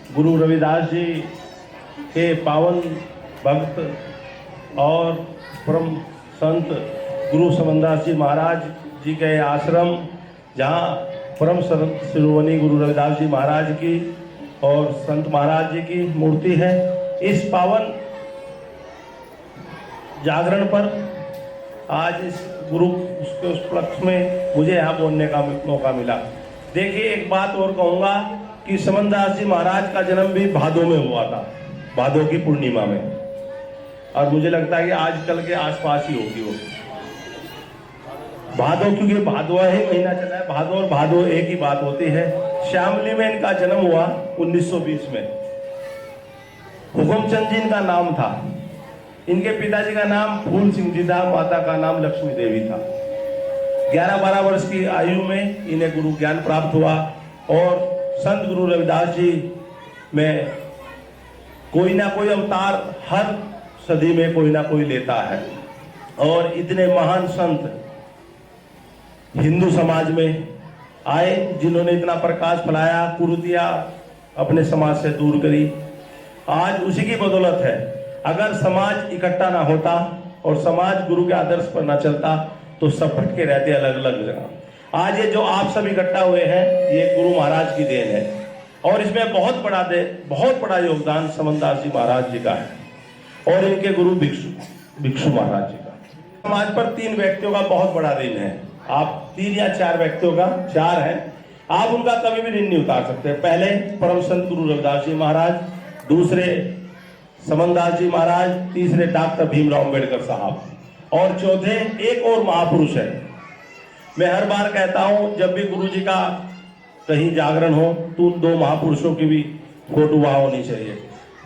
गुरु रविदास जी के पावन भक्त और परम संत गुरु समनदास जी महाराज जी के आश्रम, जहाँ परम संत शिरोमणि गुरु रविदास जी महाराज की और संत महाराज जी की मूर्ति है। इस पावन जागरण पर आज इस गुरु उसके उपलक्ष्य में मुझे यहाँ बोलने का मौका मिला। देखिए, एक बात और कहूँगा कि समनदास जी महाराज का जन्म भी भादों में हुआ था, भादों की पूर्णिमा में, और मुझे लगता है कि आजकल के आसपास ही होगी वो भादों, क्योंकि भादवा ही महीना चला है। भादो और भादो एक ही बात होती है। श्यामली में इनका जन्म हुआ 1920 में। हुकुमचंद जी इनका नाम था। इनके पिताजी का नाम फूल सिंह जी था, माता का नाम लक्ष्मी देवी था। 11-12 वर्ष की आयु में इन्हें गुरु ज्ञान प्राप्त हुआ और संत गुरु रविदास जी में कोई ना कोई अवतार हर सदी में कोई ना कोई लेता है, और इतने महान संत हिंदू समाज में आए जिन्होंने इतना प्रकाश फैलाया, कुरीतियां अपने समाज से दूर करी। आज उसी की बदौलत है। अगर समाज इकट्ठा ना होता और समाज गुरु के आदर्श पर ना चलता तो सब भटके रहते अलग अलग जगह। आज ये जो आप सब इकट्ठा हुए हैं, ये गुरु महाराज की देन है, और इसमें बहुत बड़ा योगदान समनदास जी महाराज जी का है और इनके गुरु भिक्षु महाराज जी का। समाज पर 3 व्यक्तियों का बहुत बड़ा ऋण है। आप 3 या 4 व्यक्तियों का, 4 है, आप उनका कभी भी ऋण नहीं उतार सकते। पहले परम संत गुरु रविदास जी महाराज, दूसरे समनदास जी महाराज, तीसरे डॉक्टर भीमराव अंबेडकर साहब, और चौथे एक और महापुरुष है। मैं हर बार कहता हूं, जब भी गुरु जी का कहीं जागरण हो तो उन 2 महापुरुषों की भी फोटो वहां होनी चाहिए।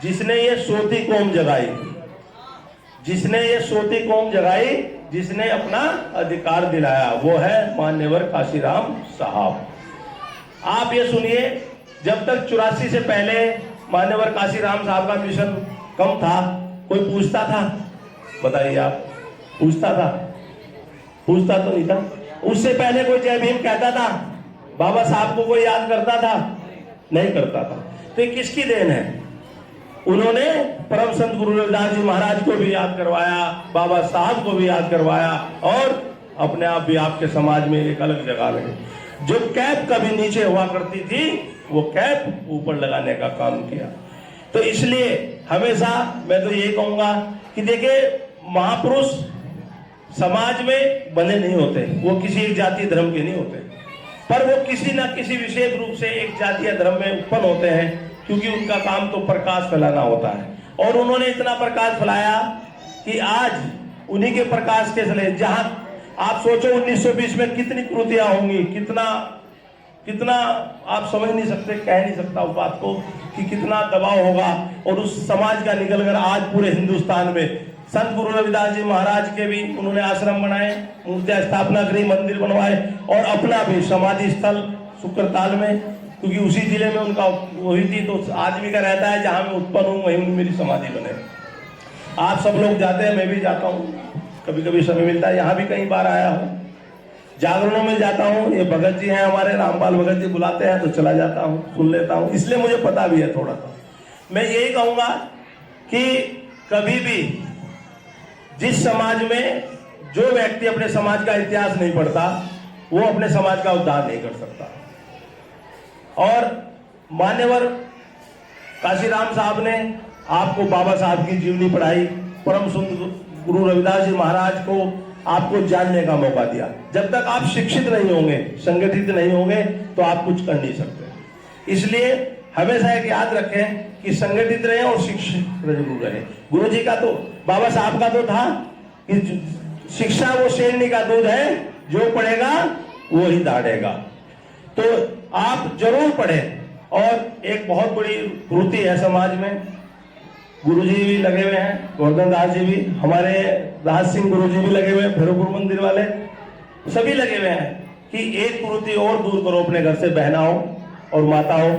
जिसने ये सोती कौम जगाई, जिसने अपना अधिकार दिलाया, वो है मान्यवर काशीराम साहब। आप ये सुनिए, जब तक 84 से पहले मान्यवर काशीराम साहब का मिशन कम था, कोई पूछता था? बताइए आप, पूछता तो नहीं था। उससे पहले कोई जय भीम कहता था? बाबा साहब को कोई याद करता था? नहीं करता था। तो ये किसकी देन है? उन्होंने परम संत गुरु रविदास जी महाराज को भी याद करवाया, बाबा साहब को भी याद करवाया, और अपने आप भी आपके समाज में एक अलग जगह लगे। जो कैप कभी नीचे हुआ करती थी, वो कैप ऊपर लगाने का काम किया। तो इसलिए हमेशा मैं तो यही कहूंगा कि देखिए, महापुरुष समाज में बने नहीं होते, वो किसी एक जाति धर्म के नहीं होते, पर वो किसी न किसी विशेष रूप से एक जाति या धर्म में उत्पन्न होते हैं, क्योंकि उनका काम तो प्रकाश फैलाना होता है। और उन्होंने इतना प्रकाश फैलाया कि आज उन्हीं के प्रकाश के चले, जहां आप सोचो 1920 में कितनी कुरीतियां होंगी, कितना आप समझ नहीं सकते, कह नहीं सकता उस बात को कि कितना दबाव होगा, और उस समाज का निकलकर आज पूरे हिंदुस्तान में संत गुरु रविदास जी महाराज के भी उन्होंने आश्रम बनाए, मूर्तियां स्थापना करी, मंदिर बनवाए, और अपना भी समाधि स्थल शुक्रताल में, क्योंकि उसी जिले में उनका वही थी, तो आदमी का रहता है जहां मैं उत्पन्न हूं वहीं मेरी समाधि बने। आप सब लोग जाते हैं, मैं भी जाता हूँ, कभी कभी समय मिलता है। यहाँ भी कई बार आया हूँ, जागरणों में जाता हूँ। ये भगत जी हैं हमारे, रामपाल भगत जी, बुलाते हैं तो चला जाता हूँ, सुन लेता हूँ, इसलिए मुझे पता भी है थोड़ा सा। मैं यही कहूँगा कि कभी भी जिस समाज में जो व्यक्ति अपने समाज का इतिहास नहीं पढ़ता, वो अपने समाज का उद्धार नहीं कर सकता। और मान्यवर काशीराम साहब ने आपको बाबा साहब की जीवनी पढ़ाई, परम सुंदर गुरु रविदास जी महाराज को आपको जानने का मौका दिया। जब तक आप शिक्षित नहीं होंगे, संगठित नहीं होंगे, तो आप कुछ कर नहीं सकते। इसलिए हमेशा एक याद रखें कि संगठित रहे और शिक्षित जरूर रहे। गुरु जी का तो, बाबा साहब का तो था कि शिक्षा वो शेरनी का दूध है, जो पढ़ेगा वो ही दाढ़ेगा। तो आप जरूर पढ़ें। और एक बहुत बड़ी कुरीति है समाज में, गुरुजी भी लगे हुए हैं, गोवर्धन दास जी भी, हमारे राज सिंह गुरुजी भी लगे हुए हैं, भैरवपुर मंदिर वाले सभी लगे हुए हैं कि एक कुरीति और दूर करो अपने घर से, बहनाओं और माताओं,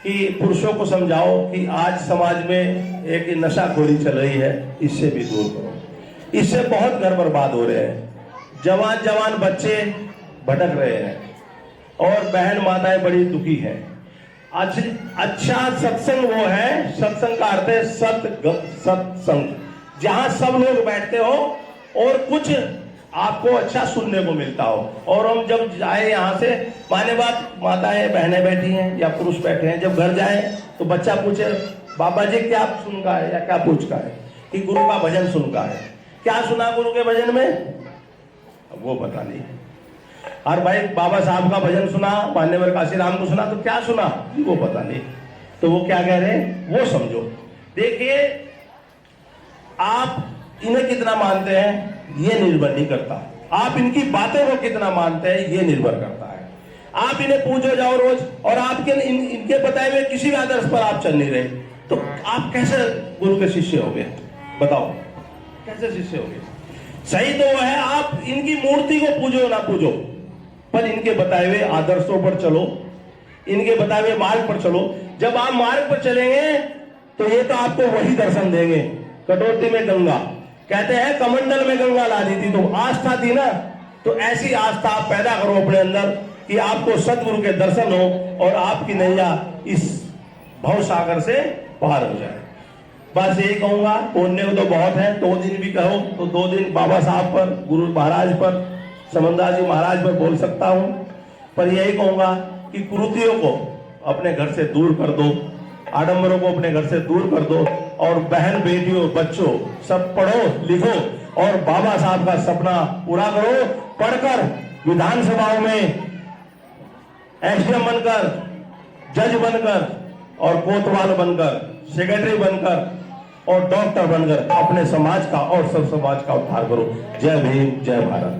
कि पुरुषों को समझाओ कि आज समाज में एक नशाखोरी चल रही है, इससे भी दूर करो। इससे बहुत घर बर्बाद हो रहे हैं, जवान बच्चे भटक रहे हैं और बहन माताएं बड़ी दुखी हैं। अच्छा सत्संग वो है, सत्संग का अर्थ है सत्संग, जहां सब लोग बैठते हो और कुछ आपको अच्छा सुनने को मिलता हो। और हम जब जाए यहाँ से, माने बात माताएं बहनें बैठी हैं या पुरुष बैठे हैं, जब घर जाए तो बच्चा पूछे बाबा जी क्या सुन का है या क्या पूछ का है, कि गुरु का भजन सुन का है। क्या सुना गुरु के भजन में, वो पता नहीं। और भाई बाबा साहब का भजन सुना, मान्यवर काशीराम को सुना, तो क्या सुना वो पता नहीं। तो वो क्या कह रहे हैं वो समझो। देखिए आप इन्हें कितना मानते हैं ये निर्भर नहीं करता, आप इनकी बातों को कितना मानते हैं ये निर्भर करता है। आप इन्हें पूछो जाओ रोज और आपके इनके बताए हुए किसी भी आदर्श पर आप चल नहीं रहे, तो आप कैसे गुरु के शिष्य हो गए, बताओ कैसे शिष्य हो गए। सही तो वो है आप इनकी मूर्ति को पूजो ना पूजो, पर इनके बताए हुए आदर्शों पर चलो, इनके बताए हुए मार्ग पर चलो। जब आप मार्ग पर चलेंगे तो ये तो आपको वही दर्शन देंगे। कटौती में गंगा, कहते हैं कमंडल में गंगा ला दी थी, तो आस्था थी ना, तो ऐसी आस्था आप पैदा करो अपने अंदर कि आपको सदगुरु के दर्शन हो और आपकी नैया इस भव सागर से पार हो जाए। बस यही कहूंगा, पुण्य तो बहुत है, 2 दिन भी कहो तो 2 दिन बाबा साहब पर, गुरु महाराज पर, समंदा जी महाराज पर बोल सकता हूं, पर यही कहूंगा कि कुरीतियों को अपने घर से दूर कर दो, आडंबरों को अपने घर से दूर कर दो, और बहन बेटियों बच्चों सब पढ़ो लिखो और बाबा साहब का सपना पूरा करो। पढ़कर विधानसभाओं में एसडीएम बनकर, जज बनकर और कोतवाल बनकर, सेक्रेटरी बनकर और डॉक्टर बनकर अपने समाज का और सब समाज का उद्धार करो। जय भीम, जय भारत।